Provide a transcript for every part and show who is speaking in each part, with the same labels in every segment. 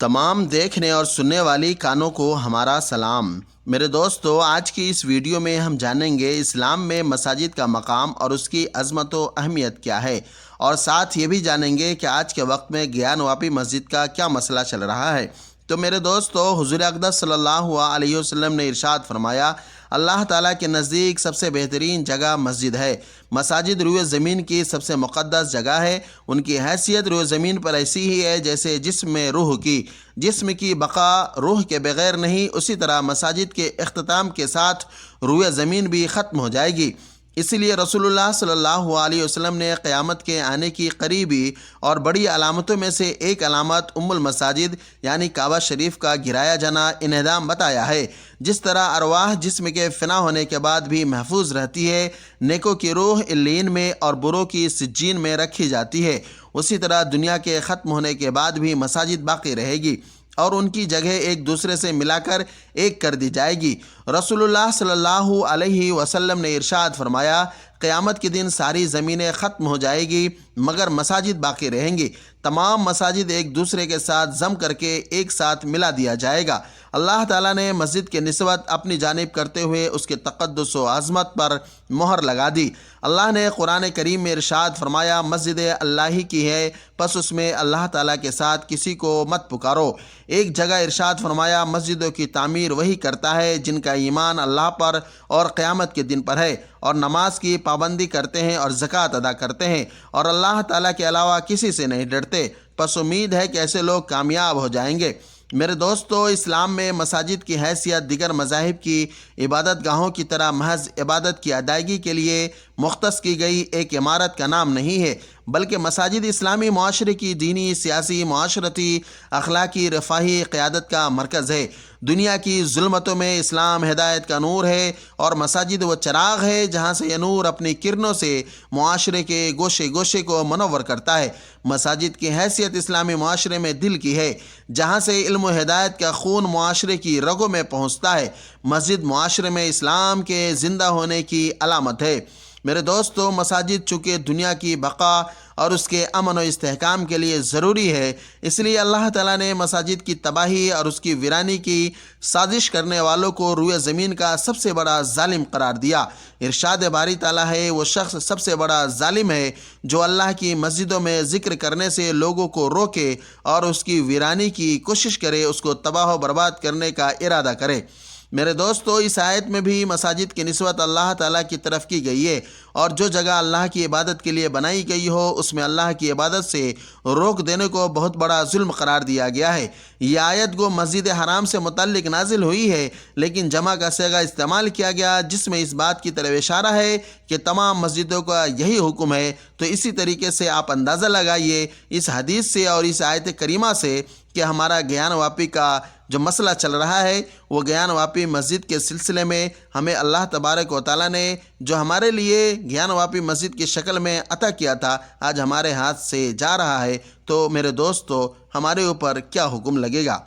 Speaker 1: تمام دیکھنے اور سننے والی کانوں کو ہمارا سلام۔ میرے دوستو، آج کی اس ویڈیو میں ہم جانیں گے اسلام میں مساجد کا مقام اور اس کی عظمت و اہمیت کیا ہے، اور ساتھ یہ بھی جانیں گے کہ آج کے وقت میں گیان واپی مسجد کا کیا مسئلہ چل رہا ہے۔ تو میرے دوستو، حضور اقدس صلی اللہ علیہ وسلم نے ارشاد فرمایا، اللہ تعالیٰ کے نزدیک سب سے بہترین جگہ مسجد ہے۔ مساجد روئے زمین کی سب سے مقدس جگہ ہے۔ ان کی حیثیت روئے زمین پر ایسی ہی ہے جیسے جسم میں روح کی۔ جسم کی بقا روح کے بغیر نہیں، اسی طرح مساجد کے اختتام کے ساتھ روئے زمین بھی ختم ہو جائے گی۔ اسی لیے رسول اللہ صلی اللہ علیہ وسلم نے قیامت کے آنے کی قریبی اور بڑی علامتوں میں سے ایک علامت المساجد یعنی کعبہ شریف کا گرایا جانا انہدام بتایا ہے۔ جس طرح ارواح جسم کے فنا ہونے کے بعد بھی محفوظ رہتی ہے، نیکوں کی روح علیین میں اور بروں کی سجین میں رکھی جاتی ہے، اسی طرح دنیا کے ختم ہونے کے بعد بھی مساجد باقی رہے گی اور ان کی جگہ ایک دوسرے سے ملا کر ایک کر دی جائے گی۔ رسول اللہ صلی اللہ علیہ وسلم نے ارشاد فرمایا، قیامت کے دن ساری زمینیں ختم ہو جائے گی مگر مساجد باقی رہیں گی۔ تمام مساجد ایک دوسرے کے ساتھ ضم کر کے ایک ساتھ ملا دیا جائے گا۔ اللہ تعالیٰ نے مسجد کے نسبت اپنی جانب کرتے ہوئے اس کے تقدس و عظمت پر مہر لگا دی۔ اللہ نے قرآن کریم میں ارشاد فرمایا، مسجد اللہ ہی کی ہے، پس اس میں اللہ تعالیٰ کے ساتھ کسی کو مت پکارو۔ ایک جگہ ارشاد فرمایا، مسجدوں کی تعمیر وہی کرتا ہے جن کا ایمان اللہ پر اور قیامت کے دن پر ہے، اور نماز کی پابندی کرتے ہیں اور زکوٰۃ ادا کرتے ہیں، اور اللہ تعالیٰ کے علاوہ کسی سے نہیں ڈرتے۔ پس امید ہے کہ ایسے لوگ کامیاب ہو جائیں گے۔ میرے دوستو، اسلام میں مساجد کی حیثیت دیگر مذاہب کی عبادت گاہوں کی طرح محض عبادت کی ادائیگی کے لیے مختص کی گئی ایک عمارت کا نام نہیں ہے، بلکہ مساجد اسلامی معاشرے کی دینی، سیاسی، معاشرتی، اخلاقی، رفاہی قیادت کا مرکز ہے۔ دنیا کی ظلمتوں میں اسلام ہدایت کا نور ہے، اور مساجد وہ چراغ ہے جہاں سے یہ نور اپنی کرنوں سے معاشرے کے گوشے گوشے کو منور کرتا ہے۔ مساجد کی حیثیت اسلامی معاشرے میں دل کی ہے، جہاں سے علم و ہدایت کا خون معاشرے کی رگوں میں پہنچتا ہے۔ مسجد معاشرے میں اسلام کے زندہ ہونے کی علامت ہے۔ میرے دوستو، مساجد چونکہ دنیا کی بقا اور اس کے امن و استحکام کے لیے ضروری ہے، اس لیے اللہ تعالیٰ نے مساجد کی تباہی اور اس کی ویرانی کی سازش کرنے والوں کو روئے زمین کا سب سے بڑا ظالم قرار دیا۔ ارشاد باری تعالیٰ ہے، وہ شخص سب سے بڑا ظالم ہے جو اللہ کی مسجدوں میں ذکر کرنے سے لوگوں کو روکے اور اس کی ویرانی کی کوشش کرے، اس کو تباہ و برباد کرنے کا ارادہ کرے۔ میرے دوستو، اس آیت میں بھی مساجد کی نسبت اللہ تعالیٰ کی طرف کی گئی ہے، اور جو جگہ اللہ کی عبادت کے لیے بنائی گئی ہو اس میں اللہ کی عبادت سے روک دینے کو بہت بڑا ظلم قرار دیا گیا ہے۔ یہ آیت گو مسجد حرام سے متعلق نازل ہوئی ہے، لیکن جمع کا صیغہ استعمال کیا گیا جس میں اس بات کی طرف اشارہ ہے کہ تمام مسجدوں کا یہی حکم ہے۔ تو اسی طریقے سے آپ اندازہ لگائیے اس حدیث سے اور اس آیت کریمہ سے کہ ہمارا گیان واپی کا جو مسئلہ چل رہا ہے، وہ گیان واپی مسجد کے سلسلے میں ہمیں اللہ تبارک و تعالیٰ نے جو ہمارے لیے گیان واپی مسجد کی شکل میں عطا کیا تھا، آج ہمارے ہاتھ سے جا رہا ہے، تو میرے دوستو ہمارے اوپر کیا حکم لگے گا؟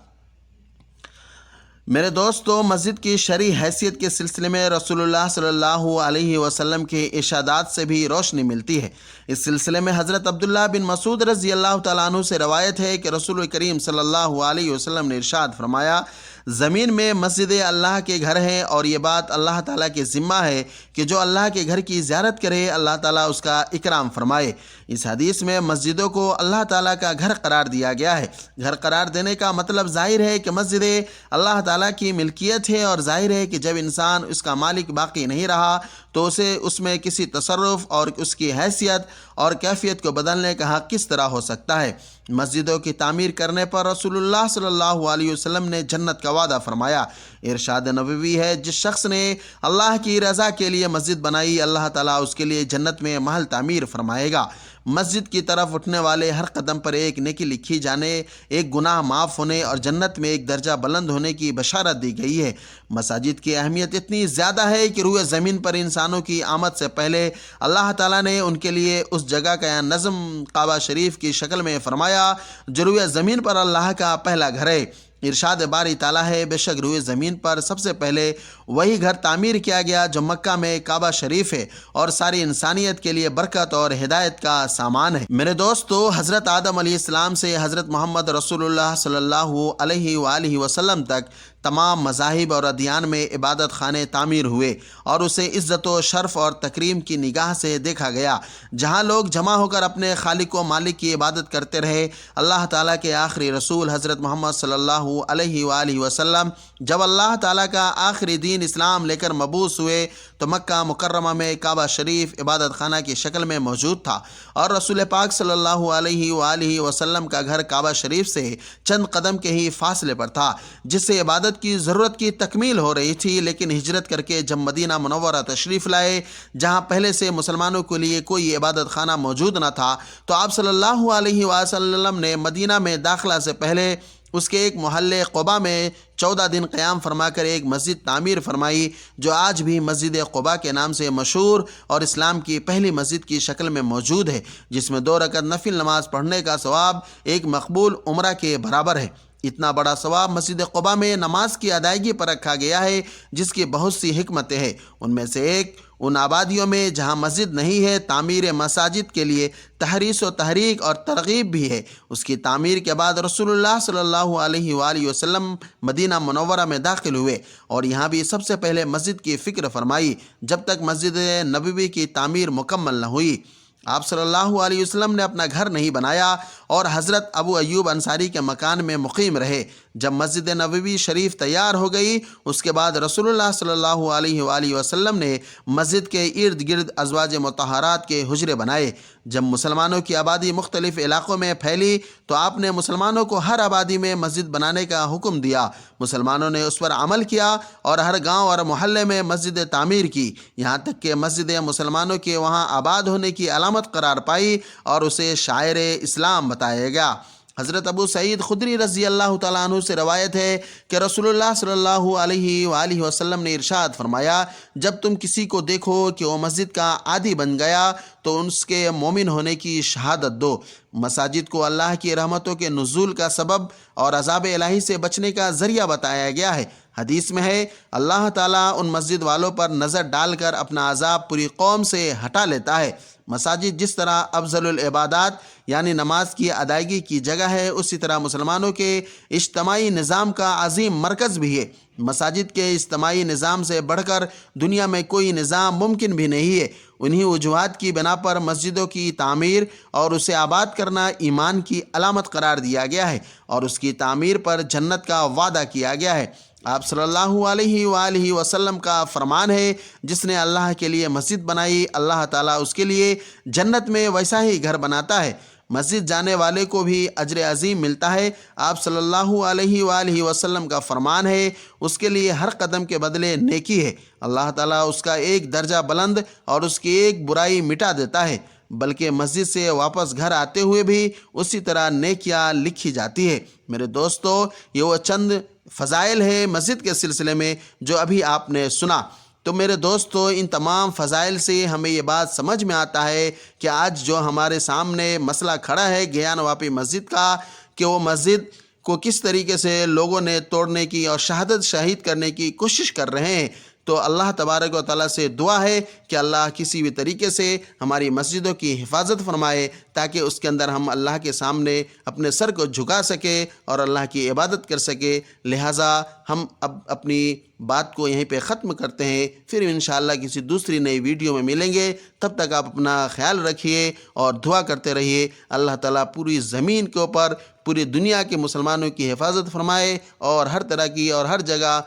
Speaker 1: میرے دوستو، مسجد کی شرعی حیثیت کے سلسلے میں رسول اللہ صلی اللہ علیہ وسلم کے ارشادات سے بھی روشنی ملتی ہے۔ اس سلسلے میں حضرت عبداللہ بن مسعود رضی اللہ تعالیٰ عنہ سے روایت ہے کہ رسول کریم صلی اللہ علیہ وسلم نے ارشاد فرمایا، زمین میں مسجد اللہ کے گھر ہیں، اور یہ بات اللہ تعالیٰ کے ذمہ ہے کہ جو اللہ کے گھر کی زیارت کرے اللہ تعالیٰ اس کا اکرام فرمائے۔ اس حدیث میں مسجدوں کو اللہ تعالیٰ کا گھر قرار دیا گیا ہے۔ گھر قرار دینے کا مطلب ظاہر ہے کہ مسجد اللہ تعالیٰ کی ملکیت ہے، اور ظاہر ہے کہ جب انسان اس کا مالک باقی نہیں رہا تو اسے اس میں کسی تصرف اور اس کی حیثیت اور کیفیت کو بدلنے کا حق کس طرح ہو سکتا ہے؟ مسجدوں کی تعمیر کرنے پر رسول اللہ صلی اللہ علیہ وسلم نے جنت کا وعدہ فرمایا۔ ارشاد نبوی ہے، جس شخص نے اللہ کی رضا کے لیے مسجد بنائی، اللہ تعالیٰ اس کے لیے جنت میں محل تعمیر فرمائے گا۔ مسجد کی طرف اٹھنے والے ہر قدم پر ایک نیکی لکھی جانے، ایک گناہ معاف ہونے اور جنت میں ایک درجہ بلند ہونے کی بشارت دی گئی ہے۔ مساجد کی اہمیت اتنی زیادہ ہے کہ روئے زمین پر انسانوں کی آمد سے پہلے اللہ تعالیٰ نے ان کے لیے اس جگہ کا نظم کعبہ شریف کی شکل میں فرمایا جو روئے زمین پر اللہ کا پہلا گھر ہے۔ ارشاد باری تعالیٰ ہے، بے شک روئے زمین پر سب سے پہلے وہی گھر تعمیر کیا گیا جو مکہ میں کعبہ شریف ہے اور ساری انسانیت کے لیے برکت اور ہدایت کا سامان ہے۔ میرے دوستو، حضرت آدم علیہ السلام سے حضرت محمد رسول اللہ صلی اللہ علیہ وآلہ وسلم تک تمام مذاہب اور ادیان میں عبادت خانے تعمیر ہوئے اور اسے عزت و شرف اور تکریم کی نگاہ سے دیکھا گیا، جہاں لوگ جمع ہو کر اپنے خالق و مالک کی عبادت کرتے رہے۔ اللہ تعالیٰ کے آخری رسول حضرت محمد صلی اللہ علیہ وآلہ وسلم جب اللہ تعالیٰ کا آخری دین اسلام لے کر مبعوث ہوئے تو مکہ مکرمہ میں کعبہ شریف عبادت خانہ کی شکل میں موجود تھا، اور رسول پاک صلی اللہ علیہ وآلہ وسلم کا گھر کعبہ شریف سے چند قدم کے ہی فاصلے پر تھا، جس سے عبادت کی ضرورت کی تکمیل ہو رہی تھی۔ لیکن ہجرت کر کے جب مدینہ منورہ تشریف لائے، جہاں پہلے سے مسلمانوں کے لیے کوئی عبادت خانہ موجود نہ تھا، تو آپ صلی اللہ علیہ وسلم نے مدینہ میں داخلہ سے پہلے اس کے ایک محلے قباء میں 14 دن قیام فرما کر ایک مسجد تعمیر فرمائی، جو آج بھی مسجد قباء کے نام سے مشہور اور اسلام کی پہلی مسجد کی شکل میں موجود ہے، جس میں 2 رکعت نفل نماز پڑھنے کا ثواب ایک مقبول عمرہ کے برابر ہے۔ اتنا بڑا ثواب مسجد قباء میں نماز کی ادائیگی پر رکھا گیا ہے، جس کی بہت سی حکمتیں ہیں۔ ان میں سے ایک، ان آبادیوں میں جہاں مسجد نہیں ہے، تعمیر مساجد کے لیے تحریص و تحریک اور ترغیب بھی ہے۔ اس کی تعمیر کے بعد رسول اللہ صلی اللہ علیہ وآلہ وسلم مدینہ منورہ میں داخل ہوئے اور یہاں بھی سب سے پہلے مسجد کی فکر فرمائی، جب تک مسجد نبوی کی تعمیر مکمل نہ ہوئی۔ آپ صلی اللہ علیہ وسلم نے اپنا گھر نہیں بنایا اور حضرت ابو ایوب انصاری کے مکان میں مقیم رہے۔ جب مسجد نبوی شریف تیار ہو گئی، اس کے بعد رسول اللہ صلی اللہ علیہ وآلہ وسلم نے مسجد کے ارد گرد ازواج مطہرات کے حجرے بنائے۔ جب مسلمانوں کی آبادی مختلف علاقوں میں پھیلی تو آپ نے مسلمانوں کو ہر آبادی میں مسجد بنانے کا حکم دیا۔ مسلمانوں نے اس پر عمل کیا اور ہر گاؤں اور محلے میں مسجد تعمیر کی، یہاں تک کہ مسجد مسلمانوں کے وہاں آباد ہونے کی علامت قرار پائی اور اسے شاعر اسلام بتایا گیا۔ حضرت ابو سعید خدری رضی اللہ تعالیٰ عنہ سے روایت ہے کہ رسول اللہ صلی اللہ علیہ وآلہ وسلم نے ارشاد فرمایا، جب تم کسی کو دیکھو کہ وہ مسجد کا عادی بن گیا تو اس کے مومن ہونے کی شہادت دو۔ مساجد کو اللہ کی رحمتوں کے نزول کا سبب اور عذاب الہی سے بچنے کا ذریعہ بتایا گیا ہے۔ حدیث میں ہے، اللہ تعالیٰ ان مسجد والوں پر نظر ڈال کر اپنا عذاب پوری قوم سے ہٹا لیتا ہے۔ مساجد جس طرح افضل العبادات یعنی نماز کی ادائیگی کی جگہ ہے، اسی طرح مسلمانوں کے اجتماعی نظام کا عظیم مرکز بھی ہے۔ مساجد کے اجتماعی نظام سے بڑھ کر دنیا میں کوئی نظام ممکن بھی نہیں ہے۔ انہی وجوہات کی بنا پر مسجدوں کی تعمیر اور اسے آباد کرنا ایمان کی علامت قرار دیا گیا ہے اور اس کی تعمیر پر جنت کا وعدہ کیا گیا ہے۔ آپ صلی اللہ علیہ وآلہ وسلم کا فرمان ہے، جس نے اللہ کے لیے مسجد بنائی، اللہ تعالیٰ اس کے لیے جنت میں ویسا ہی گھر بناتا ہے۔ مسجد جانے والے کو بھی اجر عظیم ملتا ہے۔ آپ صلی اللہ علیہ وآلہ وسلم کا فرمان ہے، اس کے لیے ہر قدم کے بدلے نیکی ہے۔ اللہ تعالیٰ اس کا ایک درجہ بلند اور اس کی ایک برائی مٹا دیتا ہے، بلکہ مسجد سے واپس گھر آتے ہوئے بھی اسی طرح نیکیاں لکھی جاتی ہے۔ میرے دوستو، یہ وہ چند فضائل ہے مسجد کے سلسلے میں جو ابھی آپ نے سنا۔ تو میرے دوستو، ان تمام فضائل سے ہمیں یہ بات سمجھ میں آتا ہے کہ آج جو ہمارے سامنے مسئلہ کھڑا ہے گیان واپی مسجد کا، کہ وہ مسجد کو کس طریقے سے لوگوں نے توڑنے کی اور شہادت شہید کرنے کی کوشش کر رہے ہیں، تو اللہ تبارک و تعالیٰ سے دعا ہے کہ اللہ کسی بھی طریقے سے ہماری مسجدوں کی حفاظت فرمائے، تاکہ اس کے اندر ہم اللہ کے سامنے اپنے سر کو جھکا سکے اور اللہ کی عبادت کر سکے۔ لہٰذا ہم اب اپنی بات کو یہیں پہ ختم کرتے ہیں، پھر انشاءاللہ کسی دوسری نئی ویڈیو میں ملیں گے۔ تب تک آپ اپنا خیال رکھیے اور دعا کرتے رہیے۔ اللہ تعالیٰ پوری زمین کے اوپر پوری دنیا کے مسلمانوں کی حفاظت فرمائے اور ہر طرح کی اور ہر جگہ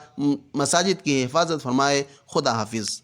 Speaker 1: مساجد کی حفاظت فرمائے۔ خدا حافظ۔